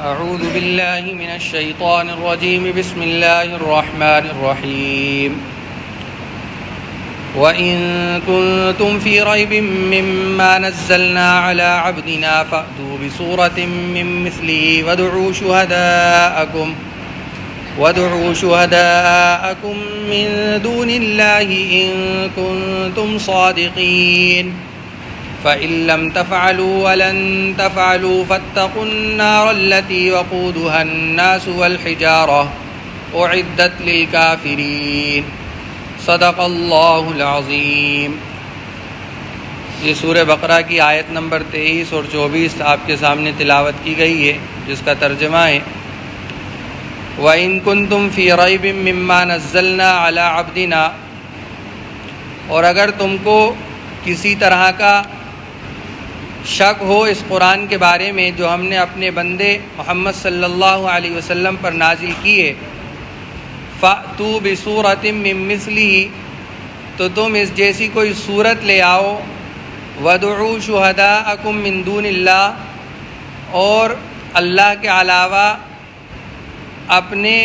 اعوذ باللہ من الشیطان الرجیم بسم اللہ الرحمن الرحیم وَإِن كُنتُمْ فِي رَيْبٍ مِّمَّا نَزَّلْنَا عَلَىٰ عَبْدِنَا فَأْتُوا بِسُورَةٍ مِّن مِّثْلِهِ وَادْعُوا شُهَدَاءَكُم مِّن دُونِ اللَّهِ إِن كُنتُمْ صَادِقِينَ فَإِن لَّمْ تَفْعَلُوا وَلَن تَفْعَلُوا فَاتَّقُوا النَّارَ الَّتِي وَقُودُهَا النَّاسُ وَالْحِجَارَةُ أُعِدَّتْ لِلْكَافِرِينَ صدق اللہ العظیم۔ یہ سورہ بقرہ کی آیت نمبر 23 اور 24 آپ کے سامنے تلاوت کی گئی ہے، جس کا ترجمہ ہے وَإِن كُنتُمْ فِي رَيْبٍ مِّمَّا نَزَّلْنَا عَلَىٰ عَبْدِنَا، اور اگر تم کو کسی طرح کا شک ہو اس قرآن کے بارے میں جو ہم نے اپنے بندے محمد صلی اللہ علیہ وسلم پر نازل کیے، فَأْتُوا بِسُورَةٍ مِّن مِّثْلِهِ، تو تم اس جیسی کوئی صورت لے آؤ، وَادْعُوا شُهَدَاءَكُم مِّن دُونِ اللَّهِ، اور اللہ کے علاوہ اپنے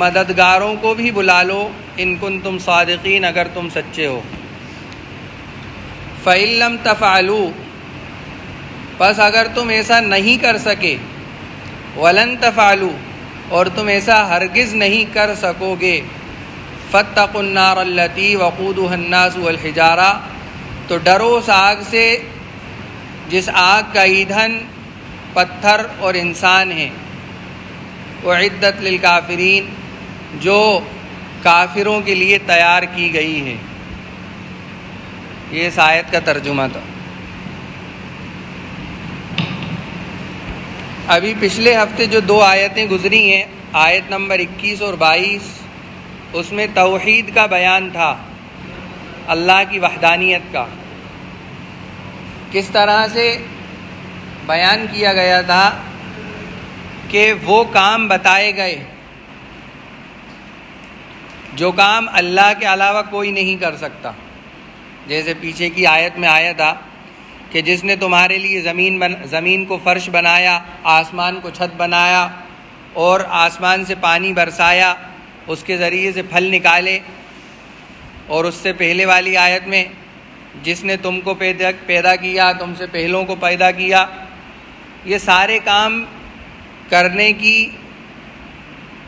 مددگاروں کو بھی بلا لو، ان کنتم صادقین، اگر تم سچے ہو۔ فَإِن لَّمْ تَفْعَلُوا، پس اگر تم ایسا نہیں کر سکے، وَلَن تَفْعَلُوا، اور تم ایسا ہرگز نہیں کر سکو گے، فَاتَّقُوا النَّارَ الَّتِي وَقُودُهَا النَّاسُ وَالْحِجَارَةُ، تو ڈرو اس آگ سے جس آگ کا ایندھن پتھر اور انسان ہیں، اعدت للکافرین، جو کافروں کے لیے تیار کی گئی ہے۔ یہ اس آیت کا ترجمہ تھا۔ ابھی پچھلے ہفتے جو دو آیتیں گزری ہیں، آیت نمبر 21 اور 22، اس میں توحید کا بیان تھا، اللہ کی وحدانیت کا۔ کس طرح سے بیان کیا گیا تھا کہ وہ کام بتائے گئے جو کام اللہ کے علاوہ کوئی نہیں کر سکتا، جیسے پیچھے کی آیت میں آیا تھا کہ جس نے تمہارے لیے زمین کو فرش بنایا، آسمان کو چھت بنایا اور آسمان سے پانی برسایا، اس کے ذریعے سے پھل نکالے، اور اس سے پہلے والی آیت میں جس نے تم کو پیدا کیا، تم سے پہلوں کو پیدا کیا۔ یہ سارے کام کرنے کی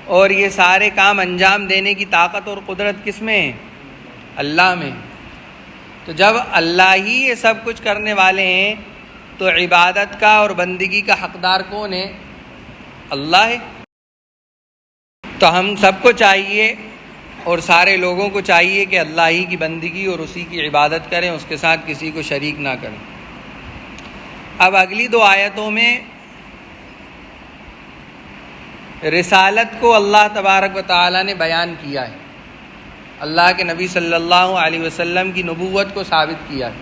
اور یہ سارے کام انجام دینے کی طاقت اور قدرت کس میں ہے؟ اللہ میں۔ تو جب اللہ ہی یہ سب کچھ کرنے والے ہیں تو عبادت کا اور بندگی کا حقدار کون ہے؟ اللہ ہے۔ تو ہم سب کو چاہیے اور سارے لوگوں کو چاہیے کہ اللہ ہی کی بندگی اور اسی کی عبادت کریں، اس کے ساتھ کسی کو شریک نہ کریں۔ اب اگلی دو آیتوں میں رسالت کو اللہ تبارک و تعالی نے بیان کیا ہے، اللہ کے نبی صلی اللہ علیہ وسلم کی نبوت کو ثابت کیا ہے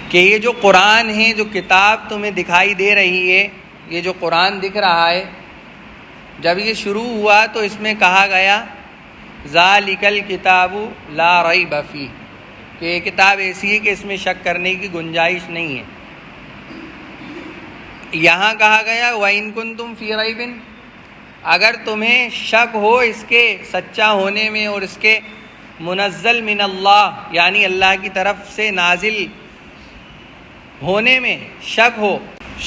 کہ یہ جو قرآن ہے، جو کتاب تمہیں دکھائی دے رہی ہے، یہ جو قرآن دکھ رہا ہے، جب یہ شروع ہوا تو اس میں کہا گیا ذالک الکتاب لا ریب فیہ، کہ یہ کتاب ایسی ہے کہ اس میں شک کرنے کی گنجائش نہیں ہے۔ یہاں کہا گیا وَإِن كُنتُمْ فِي رَيْبٍ، اگر تمہیں شک ہو اس کے سچا ہونے میں اور اس کے منزل من اللہ، یعنی اللہ کی طرف سے نازل ہونے میں شک ہو،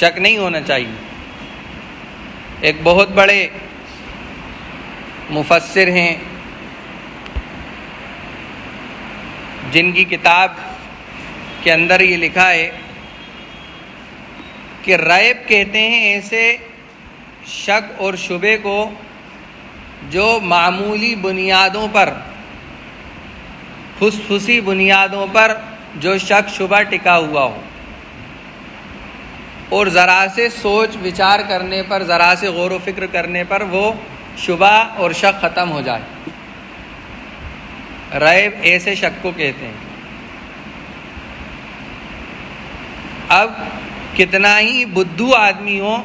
شک نہیں ہونا چاہیے۔ ایک بہت بڑے مفسر ہیں جن کی کتاب کے اندر یہ لکھا ہے کہ ریب کہتے ہیں ایسے شک اور شبے کو جو معمولی بنیادوں پر، پھس-پھسی بنیادوں پر جو شک شبہ ٹکا ہوا ہو، اور ذرا سے سوچ وچار کرنے پر، ذرا سے غور و فکر کرنے پر وہ شبہ اور شک ختم ہو جائے۔ ریب ایسے شک کو کہتے ہیں۔ اب کتنا ہی بدھو آدمی ہو،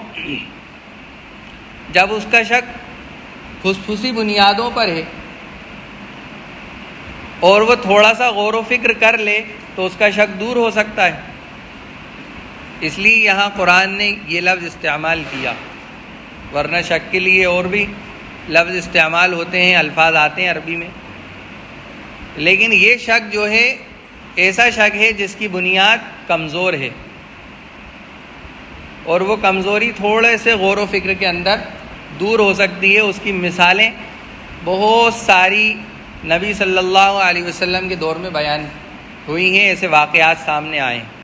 جب اس کا شک پھس-پھسی بنیادوں پر ہے اور وہ تھوڑا سا غور و فکر کر لے تو اس کا شک دور ہو سکتا ہے۔ اس لیے یہاں قرآن نے یہ لفظ استعمال کیا، ورنہ شک کے لیے اور بھی لفظ استعمال ہوتے ہیں، الفاظ آتے ہیں عربی میں، لیکن یہ شک جو ہے ایسا شک ہے جس کی بنیاد کمزور ہے، اور وہ کمزوری تھوڑے سے غور و فکر کے اندر دور ہو سکتی ہے۔ اس کی مثالیں بہت ساری نبی صلی اللہ علیہ وسلم کے دور میں بیان ہوئی ہیں، ایسے واقعات سامنے آئے ہیں۔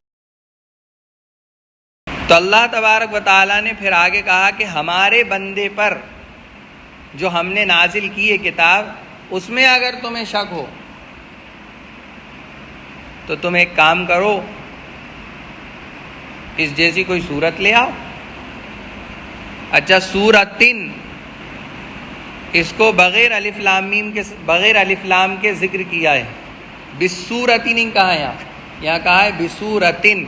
تو اللہ تبارک و تعالیٰ نے پھر آگے کہا کہ ہمارے بندے پر جو ہم نے نازل کی ہے کتاب، اس میں اگر تمہیں شک ہو تو تم ایک کام کرو، اس جیسی کوئی صورت لے آؤ۔ اچھا، سورتن، اس کو بغیر الف لام میم کے، بغیر الف لام کے ذکر کیا ہے، بسورتن نہیں کہا ہے، یہاں کہا ہے بسورتن۔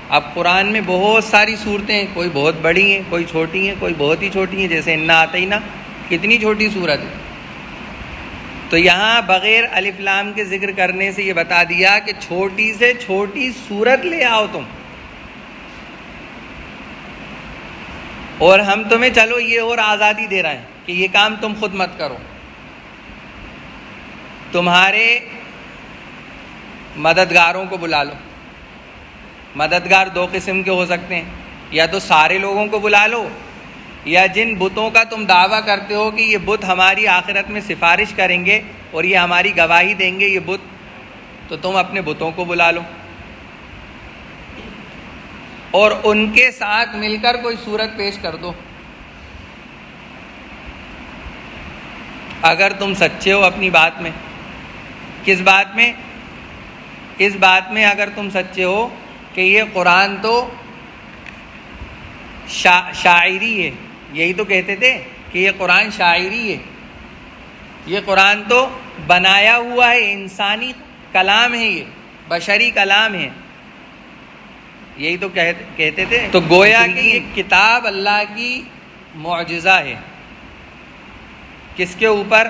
اب قرآن میں بہت ساری صورتیں ہیں، کوئی بہت بڑی ہیں، کوئی چھوٹی ہیں، کوئی بہت ہی چھوٹی ہیں، جیسے انا اعطینا، کتنی چھوٹی صورت ہے۔ تو یہاں بغیر الف لام کے ذکر کرنے سے یہ بتا دیا کہ چھوٹی سے چھوٹی صورت لے آؤ تم، اور ہم تمہیں چلو یہ اور آزادی دے رہے ہیں کہ یہ کام تم خود مت کرو، تمہارے مددگاروں کو بلا لو۔ مددگار دو قسم کے ہو سکتے ہیں، یا تو سارے لوگوں کو بلا لو، یا جن بتوں کا تم دعویٰ کرتے ہو کہ یہ بت ہماری آخرت میں سفارش کریں گے اور یہ ہماری گواہی دیں گے، یہ بت، تو تم اپنے بتوں کو بلا لو اور ان کے ساتھ مل کر کوئی صورت پیش کر دو۔ اگر تم سچے ہو اپنی بات میں، کس بات میں؟ اس بات میں اگر تم سچے ہو کہ یہ قرآن تو شاعری ہے، یہی تو کہتے تھے کہ یہ قرآن شاعری ہے، یہ قرآن تو بنایا ہوا ہے، انسانی کلام ہے، یہ بشری کلام ہے، یہی تو کہتے تھے۔ تو گویا کہ یہ کتاب اللہ کی معجزہ ہے، کس کے اوپر؟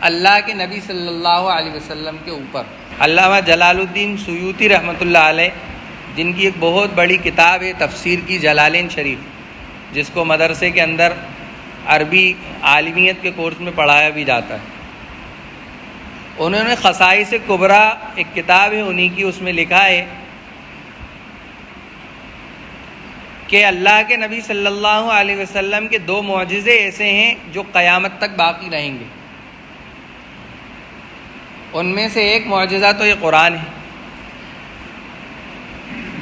اللہ کے نبی صلی اللہ علیہ وسلم کے اوپر۔ علامہ جلال الدین سیوطی رحمۃ اللہ علیہ، جن کی ایک بہت بڑی کتاب ہے تفسیر کی، جلالین شریف، جس کو مدرسے کے اندر عربی عالمیت کے کورس میں پڑھایا بھی جاتا ہے، انہوں نے خصائص کبریٰ ایک کتاب ہے انہی کی، اس میں لکھا ہے کہ اللہ کے نبی صلی اللہ علیہ وسلم کے دو معجزے ایسے ہیں جو قیامت تک باقی رہیں گے، ان میں سے ایک معجزہ تو یہ قرآن ہے۔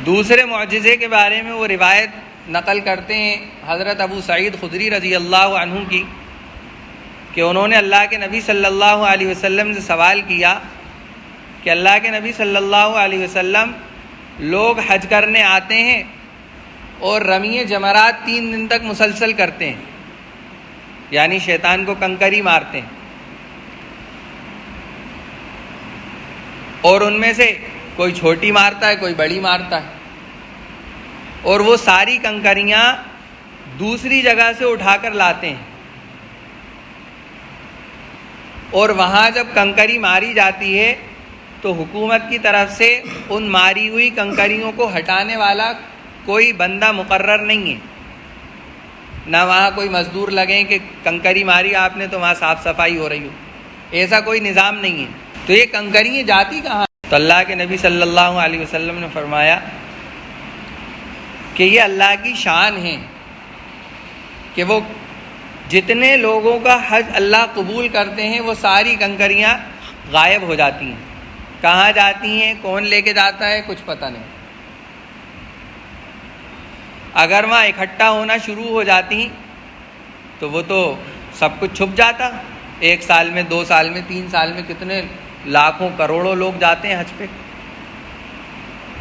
دوسرے معجزے کے بارے میں وہ روایت نقل کرتے ہیں حضرت ابو سعید خدری رضی اللہ عنہ کی، کہ انہوں نے اللہ کے نبی صلی اللہ علیہ وسلم سے سوال کیا کہ اللہ کے نبی صلی اللہ علیہ وسلم، لوگ حج کرنے آتے ہیں اور رمی جمرات 3 دن تک مسلسل کرتے ہیں، یعنی شیطان کو کنکری مارتے ہیں، اور ان میں سے کوئی چھوٹی مارتا ہے، کوئی بڑی مارتا ہے، اور وہ ساری کنکریاں دوسری جگہ سے اٹھا کر لاتے ہیں، اور وہاں جب کنکری ماری جاتی ہے تو حکومت کی طرف سے ان ماری ہوئی کنکریوں کو ہٹانے والا کوئی بندہ مقرر نہیں ہے، نہ وہاں کوئی مزدور لگیں کہ کنکری ماری آپ نے تو وہاں صاف صفائی ہو رہی ہو، ایسا کوئی نظام نہیں ہے۔ تو یہ کنکریاں جاتی کہاں؟ تو اللہ کے نبی صلی اللہ علیہ وسلم نے فرمایا کہ یہ اللہ کی شان ہے کہ وہ جتنے لوگوں کا حج اللہ قبول کرتے ہیں وہ ساری کنکریاں غائب ہو جاتی ہیں۔ کہاں جاتی ہیں، کون لے کے جاتا ہے، کچھ پتہ نہیں۔ اگر وہاں اکٹھا ہونا شروع ہو جاتی تو وہ تو سب کچھ چھپ جاتا۔ 1 سال میں، 2 سال میں، 3 سال میں کتنے لاکھوں کروڑوں لوگ جاتے ہیں حج پہ،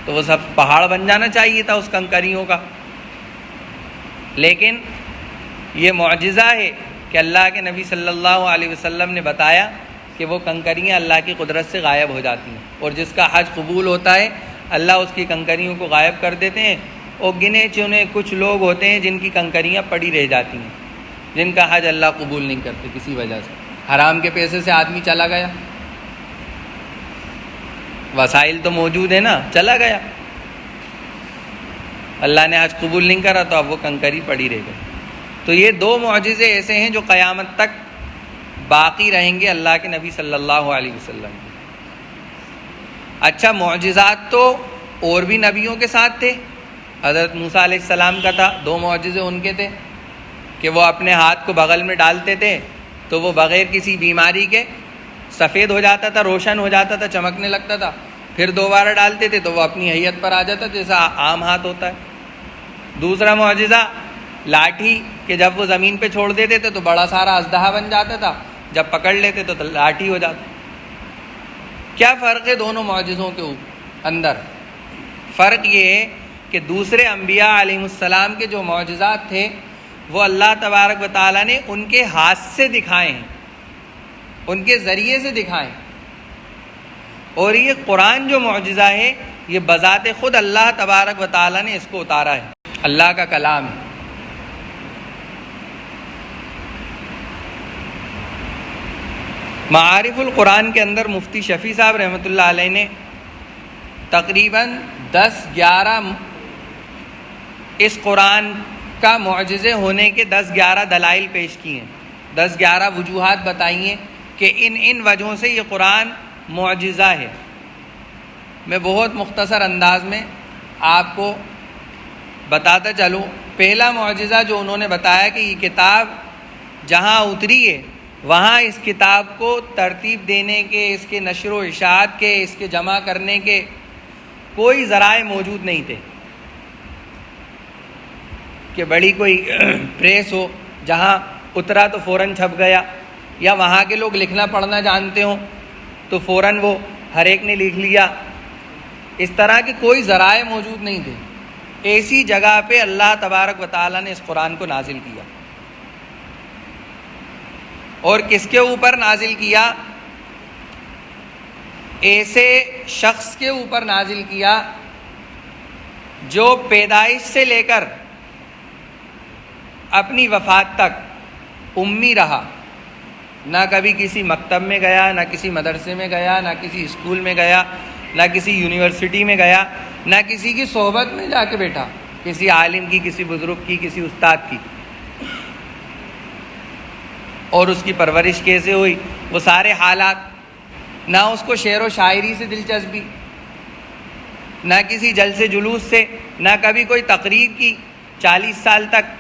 تو وہ سب پہاڑ بن جانا چاہیے تھا اس کنکریوں کا۔ لیکن یہ معجزہ ہے کہ اللہ کے نبی صلی اللہ علیہ وسلم نے بتایا کہ وہ کنکریاں اللہ کی قدرت سے غائب ہو جاتی ہیں، اور جس کا حج قبول ہوتا ہے اللہ اس کی کنکریوں کو غائب کر دیتے ہیں، اور گنے چنے کچھ لوگ ہوتے ہیں جن کی کنکریاں پڑی رہ جاتی ہیں، جن کا حج اللہ قبول نہیں کرتے کسی وجہ سے۔ حرام کے پیسے سے آدمی چلا گیا، وسائل تو موجود ہیں نا، چلا گیا، اللہ نے آج قبول نہیں کرا تو اب وہ کنکری پڑی رہ گئی۔ تو یہ دو معجزے ایسے ہیں جو قیامت تک باقی رہیں گے اللہ کے نبی صلی اللہ علیہ وسلم کے۔ اچھا، معجزات تو اور بھی نبیوں کے ساتھ تھے۔ حضرت موسیٰ علیہ السلام کا تھا، دو معجزے ان کے تھے کہ وہ اپنے ہاتھ کو بغل میں ڈالتے تھے تو وہ بغیر کسی بیماری کے سفید ہو جاتا تھا، روشن ہو جاتا تھا، چمکنے لگتا تھا۔ پھر دوبارہ ڈالتے تھے تو وہ اپنی حیت پر آ جاتا جیسا عام ہاتھ ہوتا ہے۔ دوسرا معجزہ لاٹھی، کہ جب وہ زمین پہ چھوڑ دیتے تھے تو بڑا سارا اژدہا بن جاتا تھا، جب پکڑ لیتے تو لاٹھی ہو جاتا۔ کیا فرق ہے دونوں معجزوں کے اندر؟ فرق یہ ہے کہ دوسرے انبیاء علیہ السلام کے جو معجزات تھے وہ اللہ تبارک و تعالیٰ نے ان کے ہاتھ سے دکھائے ہیں، ان کے ذریعے سے دکھائے ہیں، اور یہ قرآن جو معجزہ ہے یہ بذات خود اللہ تبارک و تعالیٰ نے اس کو اتارا ہے، اللہ کا کلام ہے۔ معارف القرآن کے اندر مفتی شفیع صاحب رحمۃ اللہ علیہ نے تقریباً 10-11 اس قرآن کا معجزے ہونے کے 10-11 دلائل پیش کیے ہیں، 10-11 وجوہات بتائی ہیں کہ ان وجہوں سے یہ قرآن معجزہ ہے۔ میں بہت مختصر انداز میں آپ کو بتاتا چلوں۔ پہلا معجزہ جو انہوں نے بتایا کہ یہ کتاب جہاں اتری ہے وہاں اس کتاب کو ترتیب دینے کے، اس کے نشر و اشاعت کے، اس کے جمع کرنے کے کوئی ذرائع موجود نہیں تھے کہ بڑی کوئی پریس ہو جہاں اترا تو فوراً چھپ گیا، یا وہاں کے لوگ لکھنا پڑھنا جانتے ہوں تو فوراً وہ ہر ایک نے لکھ لیا۔ اس طرح کے کوئی ذرائع موجود نہیں تھے۔ ایسی جگہ پہ اللہ تبارک و تعالیٰ نے اس قرآن کو نازل کیا، اور کس کے اوپر نازل کیا؟ ایسے شخص کے اوپر نازل کیا جو پیدائش سے لے کر اپنی وفات تک امی رہا، نہ کبھی کسی مکتب میں گیا، نہ کسی مدرسے میں گیا، نہ کسی اسکول میں گیا، نہ کسی یونیورسٹی میں گیا، نہ کسی کی صحبت میں جا کے بیٹھا، کسی عالم کی، کسی بزرگ کی، کسی استاد کی۔ اور اس کی پرورش کیسے ہوئی، وہ سارے حالات، نہ اس کو شعر و شاعری سے دلچسپی، نہ کسی جلسے جلوس سے، نہ کبھی کوئی تقریر کی 40 سال تک۔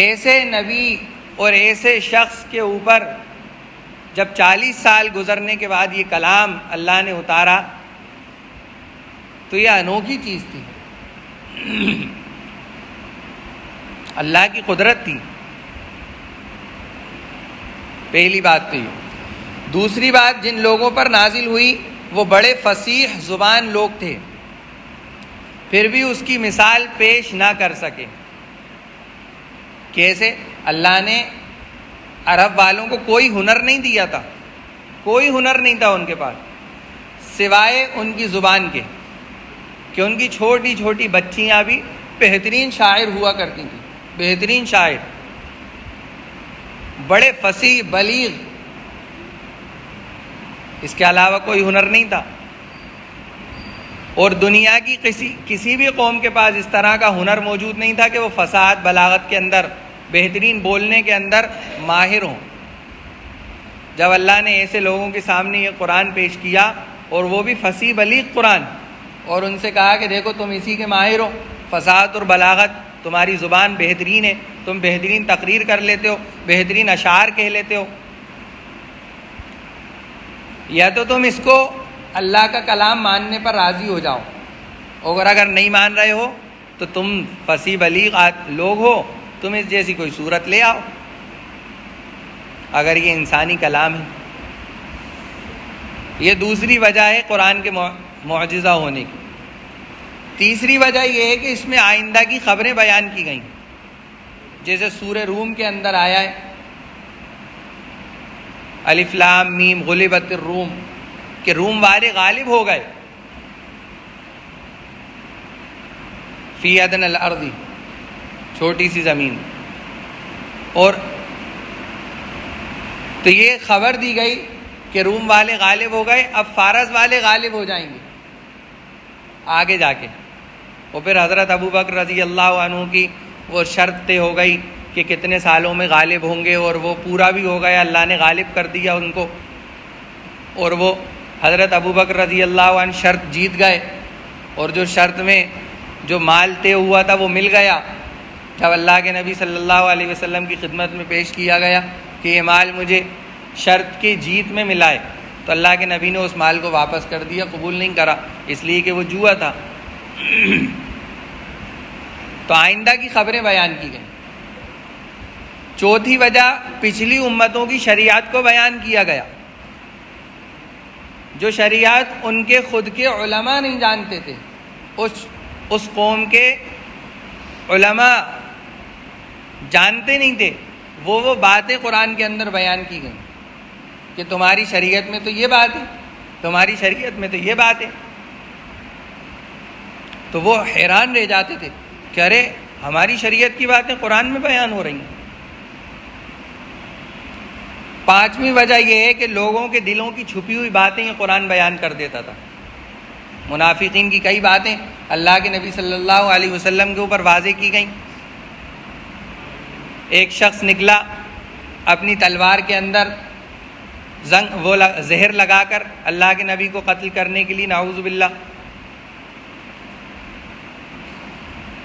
ایسے نبی اور ایسے شخص کے اوپر جب 40 سال گزرنے کے بعد یہ کلام اللہ نے اتارا تو یہ انوکھی چیز تھی، اللہ کی قدرت تھی۔ پہلی بات تو یہ۔ دوسری بات، جن لوگوں پر نازل ہوئی وہ بڑے فصیح زبان لوگ تھے، پھر بھی اس کی مثال پیش نہ کر سکے۔ کیسے؟ اللہ نے عرب والوں کو کوئی ہنر نہیں دیا تھا، کوئی ہنر نہیں تھا ان کے پاس سوائے ان کی زبان کے، کہ ان کی چھوٹی چھوٹی بچیاں بھی بہترین شاعر ہوا کرتی تھیں، بہترین شاعر، بڑے فصیح بلیغ، اس کے علاوہ کوئی ہنر نہیں تھا۔ اور دنیا کی کسی بھی قوم کے پاس اس طرح کا ہنر موجود نہیں تھا کہ وہ فصاحت بلاغت کے اندر، بہترین بولنے کے اندر ماہر ہوں۔ جب اللہ نے ایسے لوگوں کے سامنے یہ قرآن پیش کیا، اور وہ بھی فصیح بلیغ قرآن، اور ان سے کہا کہ دیکھو تم اسی کے ماہر ہو، فصاحت اور بلاغت، تمہاری زبان بہترین ہے، تم بہترین تقریر کر لیتے ہو، بہترین اشعار کہہ لیتے ہو، یا تو تم اس کو اللہ کا کلام ماننے پر راضی ہو جاؤ، اور اگر نہیں مان رہے ہو تو تم فصیح بلیغ لوگ ہو، تم اس جیسی کوئی صورت لے آؤ اگر یہ انسانی کلام ہے۔ یہ دوسری وجہ ہے قرآن کے معجزہ ہونے کی۔ تیسری وجہ یہ ہے کہ اس میں آئندہ کی خبریں بیان کی گئیں، جیسے سورہ روم کے اندر آیا ہے الف لام میم غلبت الروم، کہ روم والے غالب ہو گئے فی ادنی الارض، چھوٹی سی زمین، اور تو یہ خبر دی گئی کہ روم والے غالب ہو گئے، اب فارس والے غالب ہو جائیں گے آگے جا کے۔ اور پھر حضرت ابو بکر رضی اللہ عنہ کی وہ شرط طے ہو گئی کہ کتنے سالوں میں غالب ہوں گے، اور وہ پورا بھی ہو گیا، اللہ نے غالب کر دیا ان کو، اور وہ حضرت ابو بکر رضی اللہ عنہ شرط جیت گئے، اور جو شرط میں جو مال طے ہوا تھا وہ مل گیا۔ جب اللہ کے نبی صلی اللہ علیہ وسلم کی خدمت میں پیش کیا گیا کہ یہ مال مجھے شرط کی جیت میں ملا ہے، تو اللہ کے نبی نے اس مال کو واپس کر دیا، قبول نہیں کرا، اس لیے کہ وہ جوا تھا۔ تو آئندہ کی خبریں بیان کی گئیں۔ چوتھی وجہ، پچھلی امتوں کی شریعت کو بیان کیا گیا، جو شریعت ان کے خود کے علماء نہیں جانتے تھے، اس قوم کے علماء جانتے نہیں تھے، وہ باتیں قرآن کے اندر بیان کی گئیں کہ تمہاری شریعت میں تو یہ بات ہے، تمہاری شریعت میں تو یہ بات ہے۔ تو وہ حیران رہ جاتے تھے کہ ارے ہماری شریعت کی باتیں قرآن میں بیان ہو رہی ہیں۔ پانچویں وجہ یہ ہے کہ لوگوں کے دلوں کی چھپی ہوئی باتیں یہ قرآن بیان کر دیتا تھا۔ منافقین کی کئی باتیں اللہ کے نبی صلی اللہ علیہ وسلم کے اوپر واضح کی گئیں۔ ایک شخص نکلا اپنی تلوار کے اندر زہر لگا کر اللہ کے نبی کو قتل کرنے کے لیے، نعوذ باللہ،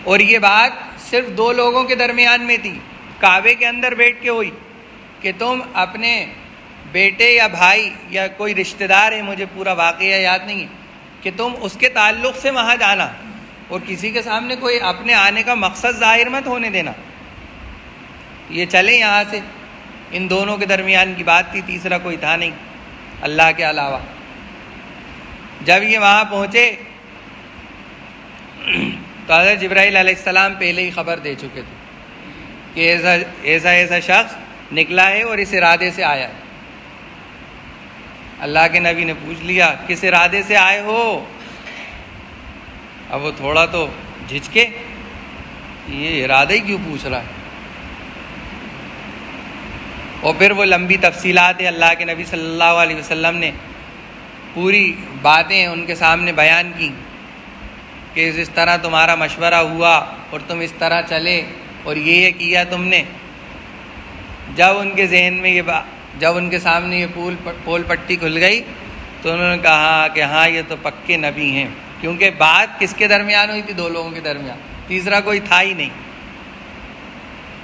اور یہ بات صرف دو لوگوں کے درمیان میں تھی، کعبے کے اندر بیٹھ کے ہوئی کہ تم اپنے بیٹے یا بھائی یا کوئی رشتہ دار ہے، مجھے پورا واقعہ یاد نہیں ہے، کہ تم اس کے تعلق سے وہاں جانا، اور کسی کے سامنے کوئی اپنے آنے کا مقصد ظاہر مت ہونے دینا، یہ چلے یہاں سے۔ ان دونوں کے درمیان کی بات تھی، تیسرا کوئی تھا نہیں اللہ کے علاوہ۔ جب یہ وہاں پہنچے تو حضرت جبرائیل علیہ السلام پہلے ہی خبر دے چکے تھے کہ ایسا شخص نکلا ہے اور اس ارادے سے آیا ہے۔ اللہ کے نبی نے پوچھ لیا کس ارادے سے آئے ہو؟ اب وہ تھوڑا تو جھجکے، یہ ارادہ ہی کیوں پوچھ رہا ہے؟ اور پھر وہ لمبی تفصیلات اللہ کے نبی صلی اللہ علیہ وسلم نے پوری باتیں ان کے سامنے بیان کی کہ اس طرح تمہارا مشورہ ہوا اور تم اس طرح چلے اور یہ کیا تم نے۔ جب ان کے ذہن میں جب ان کے سامنے یہ پول پٹی کھل گئی تو انہوں نے کہا کہ ہاں یہ تو پکے نبی ہیں، کیونکہ بات کس کے درمیان ہوئی تھی؟ دو لوگوں کے درمیان، تیسرا کوئی تھا ہی نہیں،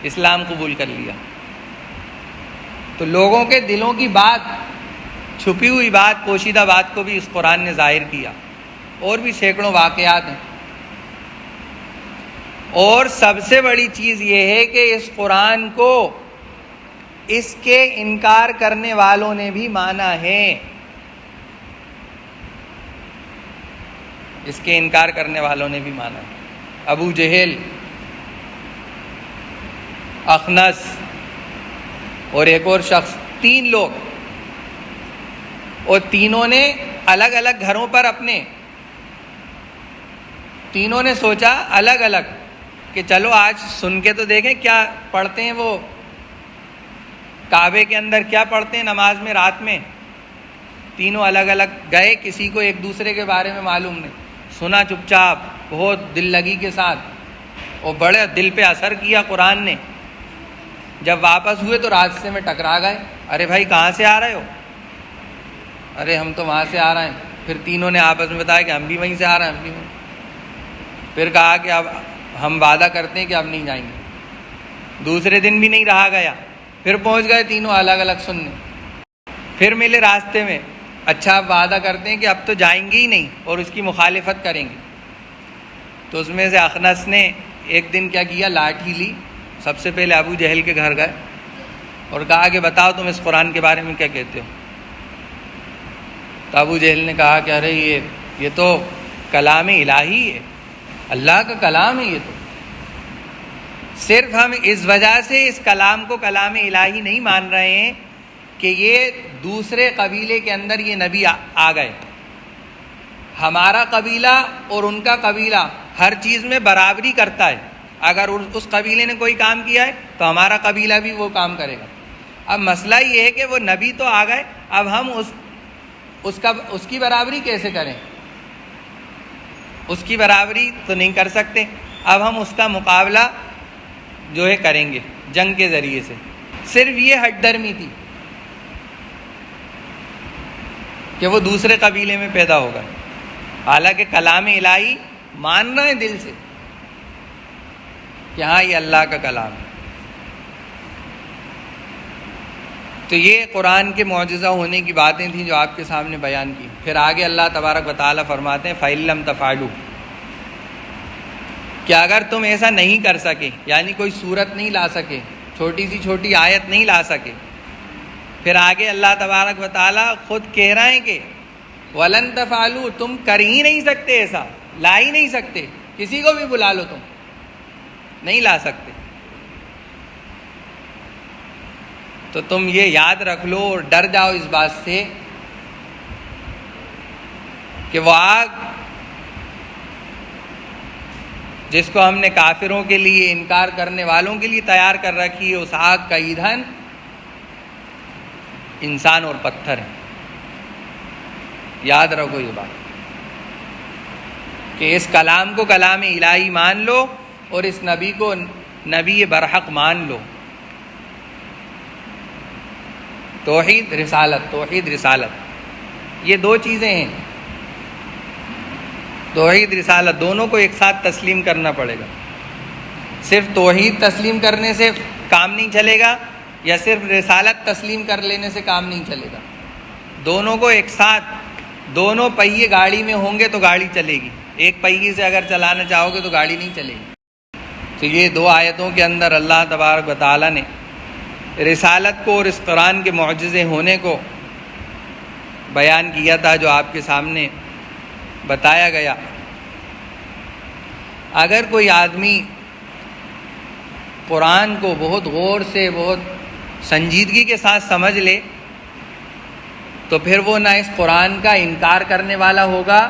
اسلام قبول کر لیا۔ تو لوگوں کے دلوں کی بات، چھپی ہوئی بات، پوشیدہ بات کو بھی اس قرآن نے ظاہر کیا، اور بھی سینکڑوں واقعات ہیں۔ اور سب سے بڑی چیز یہ ہے کہ اس قرآن کو اس کے انکار کرنے والوں نے بھی مانا ہے، اس کے انکار کرنے والوں نے بھی مانا ہے۔ ابو جہل، اخنس اور ایک اور شخص، تین لوگ، اور تینوں نے الگ الگ گھروں پر تینوں نے سوچا الگ الگ کہ چلو آج سن کے تو دیکھیں کیا پڑھتے ہیں، وہ کعبے کے اندر کیا پڑھتے ہیں نماز میں رات میں۔ تینوں الگ الگ گئے، کسی کو ایک دوسرے کے بارے میں معلوم نہیں، سنا چپ چاپ، بہت دل لگی کے ساتھ، اور بڑے دل پہ اثر کیا قرآن نے۔ جب واپس ہوئے تو راستے میں ٹکرا گئے، ارے بھائی کہاں سے آ رہے ہو؟ ارے ہم تو وہاں سے آ رہے ہیں۔ پھر تینوں نے آپس میں بتایا کہ ہم بھی وہیں سے آ رہے ہیں، ہم بھی وہیں۔ پھر کہا کہ اب ہم وعدہ کرتے ہیں کہ اب نہیں جائیں گے۔ دوسرے دن بھی نہیں رہا گیا، پھر پہنچ گئے تینوں الگ الگ سننے، پھر ملے راستے میں، اچھا اب وعدہ کرتے ہیں کہ اب تو جائیں گے ہی نہیں اور اس کی مخالفت کریں گے۔ تو اس میں سے اخنس نے ایک دن کیا کیا، لاٹھی لی، سب سے پہلے ابو جہل کے گھر گئے اور کہا کہ بتاؤ تم اس قرآن کے بارے میں کیا کہتے ہو؟ تو ابو جہل نے کہا کہ ارے یہ تو کلام الہی ہے، اللہ کا کلام ہے، یہ تو صرف ہم اس وجہ سے اس کلام کو کلام الہی نہیں مان رہے ہیں کہ یہ دوسرے قبیلے کے اندر یہ نبی آ گئے، ہمارا قبیلہ اور ان کا قبیلہ ہر چیز میں برابری کرتا ہے، اگر اس قبیلے نے کوئی کام کیا ہے تو ہمارا قبیلہ بھی وہ کام کرے گا۔ اب مسئلہ یہ ہے کہ وہ نبی تو آ گئے، اب ہم اس کی برابری کیسے کریں؟ اس کی برابری تو نہیں کر سکتے، اب ہم اس کا مقابلہ جو ہے کریں گے جنگ کے ذریعے سے۔ صرف یہ ہٹ درمی تھی کہ وہ دوسرے قبیلے میں پیدا ہوگا، حالانکہ کلام الہی ماننا ہے دل سے کہ ہاں یہ اللہ کا کلام ہے۔ تو یہ قرآن کے معجزہ ہونے کی باتیں تھیں جو آپ کے سامنے بیان کی۔ پھر آگے اللہ تبارک و تعالیٰ فرماتے ہیں فَإِن لَّمْ تَفْعَلُوا، کہ اگر تم ایسا نہیں کر سکے، یعنی کوئی صورت نہیں لا سکے، چھوٹی سی چھوٹی آیت نہیں لا سکے، پھر آگے اللہ تبارک و تعالیٰ خود کہہ رہے ہیں کہ وَلَن تَفْعَلُوا، تم کر ہی نہیں سکتے، ایسا لا ہی نہیں سکتے، کسی کو بھی بلا لو تم نہیں لا سکتے۔ تو تم یہ یاد رکھ لو اور ڈر جاؤ اس بات سے کہ وہ آگ جس کو ہم نے کافروں کے لیے، انکار کرنے والوں کے لیے تیار کر رکھی ہے، اس آگ کا ایندھن انسان اور پتھر ہے۔ یاد رکھو یہ بات کہ اس کلام کو کلام الہی مان لو اور اس نبی کو نبی برحق مان لو۔ توحید رسالت یہ دو چیزیں ہیں، توحید رسالت دونوں کو ایک ساتھ تسلیم کرنا پڑے گا۔ صرف توحید تسلیم کرنے سے کام نہیں چلے گا، یا صرف رسالت تسلیم کر لینے سے کام نہیں چلے گا، دونوں کو ایک ساتھ، دونوں پہیے گاڑی میں ہوں گے تو گاڑی چلے گی، ایک پہیے سے اگر چلانا چاہو گے تو گاڑی نہیں چلے گی۔ تو یہ دو آیتوں کے اندر اللہ تبارک و تعالیٰ نے رسالت کو اور اس قرآن کے معجزے ہونے کو بیان کیا تھا، جو آپ کے سامنے بتایا گیا۔ اگر کوئی آدمی قرآن کو بہت غور سے، بہت سنجیدگی کے ساتھ سمجھ لے تو پھر وہ نہ اس قرآن کا انکار کرنے والا ہوگا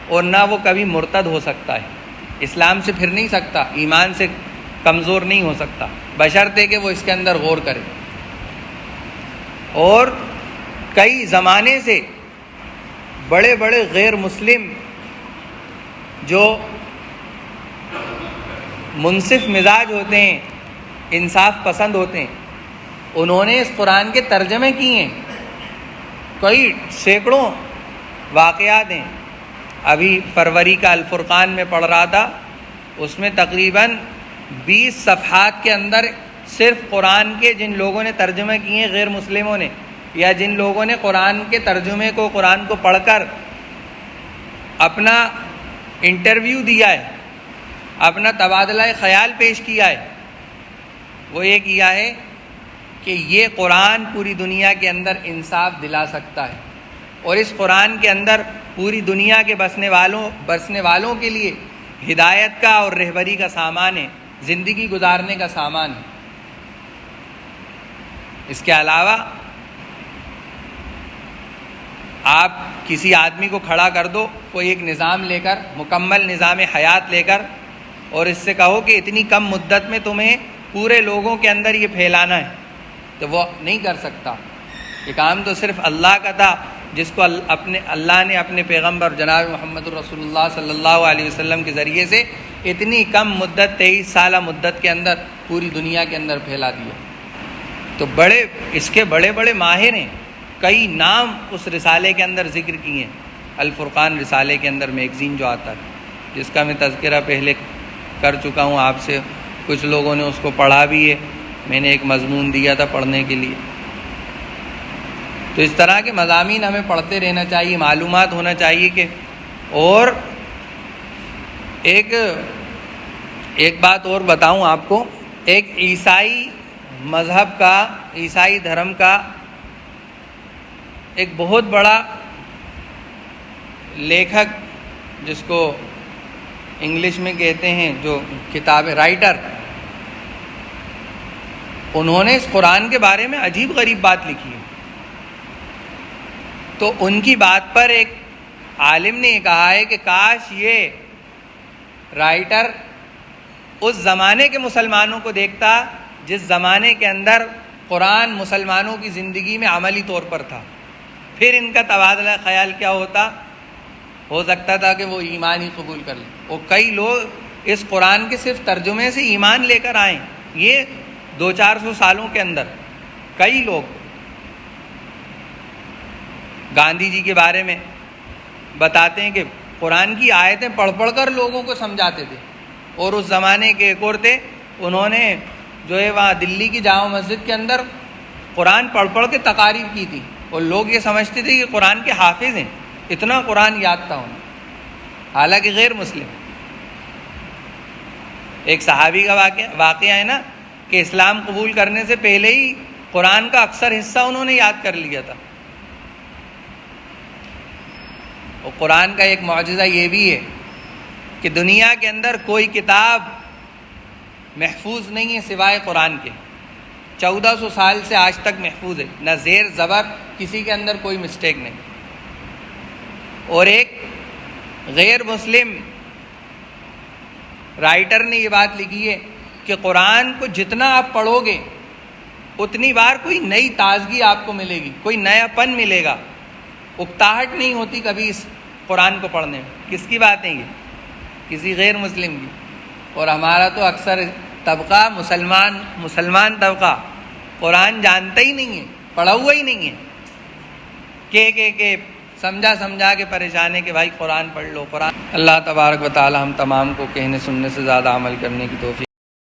اور نہ وہ کبھی مرتد ہو سکتا ہے، اسلام سے پھر نہیں سکتا، ایمان سے کمزور نہیں ہو سکتا، بشرطے کہ وہ اس کے اندر غور کرے۔ اور کئی زمانے سے بڑے بڑے غیر مسلم جو منصف مزاج ہوتے ہیں، انصاف پسند ہوتے ہیں، انہوں نے اس قرآن کے ترجمے کیے ہیں، کئی سینکڑوں واقعات ہیں۔ ابھی فروری کا الفرقان میں پڑھ رہا تھا، اس میں تقریباً 20 صفحات کے اندر صرف قرآن کے جن لوگوں نے ترجمے کیے ہیں غیر مسلموں نے، یا جن لوگوں نے قرآن کے ترجمے کو، قرآن کو پڑھ کر اپنا انٹرویو دیا ہے، اپنا تبادلہ خیال پیش کیا ہے، وہ یہ کیا ہے کہ یہ قرآن پوری دنیا کے اندر انصاف دلا سکتا ہے، اور اس قرآن کے اندر پوری دنیا کے بسنے والوں کے لیے ہدایت کا اور رہبری کا سامان ہے، زندگی گزارنے کا سامان ہے۔ اس کے علاوہ آپ کسی آدمی کو کھڑا کر دو کوئی ایک نظام لے کر، مکمل نظام حیات لے کر، اور اس سے کہو کہ اتنی کم مدت میں تمہیں پورے لوگوں کے اندر یہ پھیلانا ہے، تو وہ نہیں کر سکتا۔ یہ کام تو صرف اللہ کا تھا، جس کو اللہ نے اپنے پیغمبر جناب محمد رسول اللہ صلی اللہ علیہ وسلم کے ذریعے سے اتنی کم مدت، 23 سالہ مدت کے اندر پوری دنیا کے اندر پھیلا دیا۔ تو اس کے بڑے بڑے ماہر ہیں، کئی نام اس رسالے کے اندر ذکر کیے ہیں۔ الفرقان رسالے کے اندر میگزین جو آتا ہے، جس کا میں تذکرہ پہلے کر چکا ہوں آپ سے، کچھ لوگوں نے اس کو پڑھا بھی ہے، میں نے ایک مضمون دیا تھا پڑھنے کے لیے۔ تو اس طرح کے مضامین ہمیں پڑھتے رہنا چاہیے، معلومات ہونا چاہیے کہ، اور ایک بات اور بتاؤں آپ کو، ایک عیسائی مذہب کا، عیسائی دھرم کا ایک بہت بڑا لیکھک، جس کو انگلش میں کہتے ہیں جو کتاب رائٹر، انہوں نے اس قرآن کے بارے میں عجیب غریب بات لکھی ہے۔ تو ان کی بات پر ایک عالم نے یہ کہا ہے کہ کاش یہ رائٹر اس زمانے کے مسلمانوں کو دیکھتا جس زمانے کے اندر قرآن مسلمانوں کی زندگی میں عملی طور پر تھا، پھر ان کا تبادلہ خیال کیا ہوتا ہو سکتا تھا کہ وہ ایمان ہی قبول کر لیں، اور کئی لوگ اس قرآن کے صرف ترجمے سے ایمان لے کر آئیں، یہ 200-400 سالوں کے اندر کئی لوگ۔ گاندھی جی کے بارے میں بتاتے ہیں کہ قرآن کی آیتیں پڑھ پڑھ کر لوگوں کو سمجھاتے تھے، اور اس زمانے کے ایک اور تھے، انہوں نے جو ہے وہاں دلی کی جامع مسجد کے اندر قرآن پڑھ پڑھ کے تقاریر کی تھی، اور لوگ یہ سمجھتے تھے کہ قرآن کے حافظ ہیں، اتنا قرآن یاد تھا انہیں، حالانکہ غیر مسلم۔ ایک صحابی کا واقعہ ہے نا کہ اسلام قبول کرنے سے پہلے ہی قرآن کا اکثر حصہ انہوں نے یاد کر لیا تھا۔ اور قرآن کا ایک معجزہ یہ بھی ہے کہ دنیا کے اندر کوئی کتاب محفوظ نہیں ہے سوائے قرآن کے، 1400 سال سے آج تک محفوظ ہے، نہ زیر زبر، کسی کے اندر کوئی مسٹیک نہیں۔ اور ایک غیر مسلم رائٹر نے یہ بات لکھی ہے کہ قرآن کو جتنا آپ پڑھو گے اتنی بار کوئی نئی تازگی آپ کو ملے گی، کوئی نیا پن ملے گا، اکتاہٹ نہیں ہوتی کبھی اس قرآن کو پڑھنے میں۔ کس کی بات ہے یہ؟ کسی غیر مسلم کی۔ اور ہمارا تو اکثر طبقہ مسلمان طبقہ قرآن جانتا ہی نہیں ہے، پڑھا ہوا ہی نہیں ہے، کہ سمجھا کے پریشان ہے کہ بھائی قرآن پڑھ لو قرآن۔ اللہ تبارک و تعالی ہم تمام کو کہنے سننے سے زیادہ عمل کرنے کی توفیق